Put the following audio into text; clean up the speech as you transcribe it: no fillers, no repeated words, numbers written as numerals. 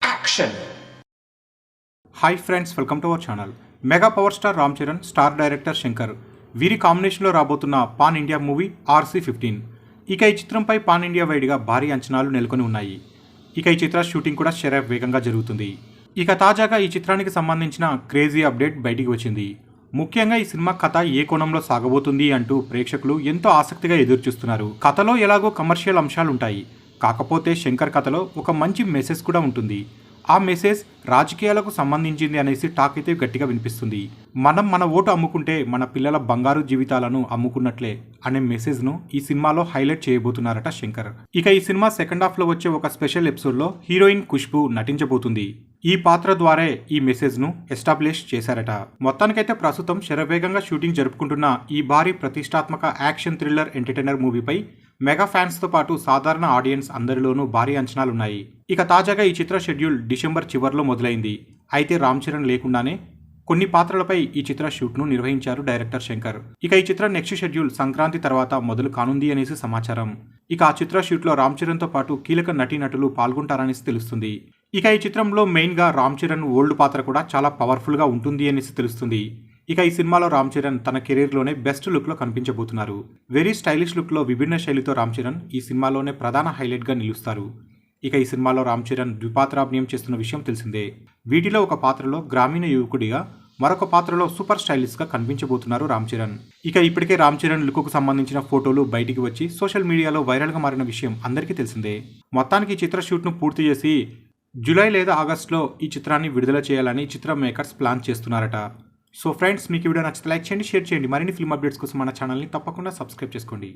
Action. Hi friends, welcome to our channel. Mega power star Ram Charan, star director Shankar వీరి కాంబినేషన్లో రాబోతున్న pan India movie RC-15. ఇక ఈ చిత్రంపై పాన్ ఇండియా వైడ్గా భారీ అంచనాలు నెలకొని ఉన్నాయి. ఇక ఈ చిత్ర షూటింగ్ కూడా వేగంగా జరుగుతుంది. ఇక తాజాగా ఈ చిత్రానికి సంబంధించిన క్రేజీ అప్డేట్ బయటికి వచ్చింది. ముఖ్యంగా ఈ సినిమా కథ ఏ కోణంలో సాగబోతుంది అంటూ ప్రేక్షకులు ఎంతో ఆసక్తిగా ఎదురుచూస్తున్నారు. కథలో ఎలాగో కమర్షియల్ అంశాలుంటాయి, కాకపోతే శంకర్ కథలో ఒక మంచి మెసేజ్ కూడా ఉంటుంది. ఆ మెసేజ్ రాజకీయాలకు సంబంధించింది అనేసి టాక్ అయితే గట్టిగా వినిపిస్తుంది. మనం మన ఓటు అమ్ముకుంటే మన పిల్లల బంగారు జీవితాలను అమ్ముకున్నట్లే అనే మెసేజ్ను ఈ సినిమాలో హైలైట్ చేయబోతున్నారట శంకర్. ఇక ఈ సినిమా సెకండ్ హాఫ్లో వచ్చే ఒక స్పెషల్ ఎపిసోడ్లో హీరోయిన్ ఖుష్బూ నటించబోతుంది. ఈ పాత్ర ద్వారా ఈ మెసేజ్ను ఎస్టాబ్లిష్ చేశారట. మొత్తానికైతే ప్రస్తుతం శరవేగంగా షూటింగ్ జరుపుకుంటున్న ఈ భారీ ప్రతిష్టాత్మక యాక్షన్ థ్రిల్లర్ ఎంటర్టైనర్ మూవీపై మెగా ఫ్యాన్స్తో పాటు సాధారణ ఆడియన్స్ అందరిలోనూ భారీ అంచనాలున్నాయి. ఇక తాజాగా ఈ చిత్ర షెడ్యూల్ డిసెంబర్ చివరిలో మొదలైంది. అయితే రామ్ చరణ్ లేకుండానే కొన్ని పాత్రలపై ఈ చిత్ర షూట్ను నిర్వహించారు డైరెక్టర్ శంకర్. ఇక ఈ చిత్ర నెక్స్ట్ షెడ్యూల్ సంక్రాంతి తర్వాత మొదలు కానుంది అనేసి సమాచారం. ఇక ఆ చిత్ర షూట్లో రామ్ చరణ్తో పాటు కీలక నటీనటులు పాల్గొంటారనేసి తెలుస్తుంది. ఇక ఈ చిత్రంలో మెయిన్గా రామ్ చరణ్ ఓల్డ్ పాత్ర కూడా చాలా పవర్ఫుల్గా ఉంటుంది అనేసి తెలుస్తుంది. ఇక ఈ సినిమాలో రామ్ చరణ్ తన కెరీర్లోనే బెస్ట్ లుక్లో కనిపించబోతున్నారు. వెరీ స్టైలిష్ లుక్లో విభిన్న శైలితో రామ్ చరణ్ ఈ సినిమాలోనే ప్రధాన హైలైట్గా నిలుస్తారు. ఇక ఈ సినిమాలో రామ్ చరణ్ ద్విపాత్రాభినయం చేస్తున్న విషయం తెలిసిందే. వీటిలో ఒక పాత్రలో గ్రామీణ యువకుడిగా, మరొక పాత్రలో సూపర్ స్టైలిష్గా కనిపించబోతున్నారు రామ్ చరణ్. ఇక ఇప్పటికే రామ్ చరణ్ లుక్కు సంబంధించిన ఫోటోలు బయటికి వచ్చి సోషల్ మీడియాలో వైరల్గా మారిన విషయం అందరికీ తెలిసిందే. మొత్తానికి ఈ చిత్ర షూట్ను పూర్తి చేసి జూలై లేదా ఆగస్టులో ఈ చిత్రాన్ని విడుదల చేయాలని చిత్ర మేకర్స్ ప్లాన్ చేస్తున్నారట. సో ఫ్రెండ్స్, మీకు వీడియో నచ్చితే లైక్ చేయండి, షేర్ చేయండి. మరిన్ని ఫిల్మ్ అప్డేట్స్ కోసం మన ఛానల్ని తప్పకుండా సబ్స్క్రైబ్ చేసుకోండి.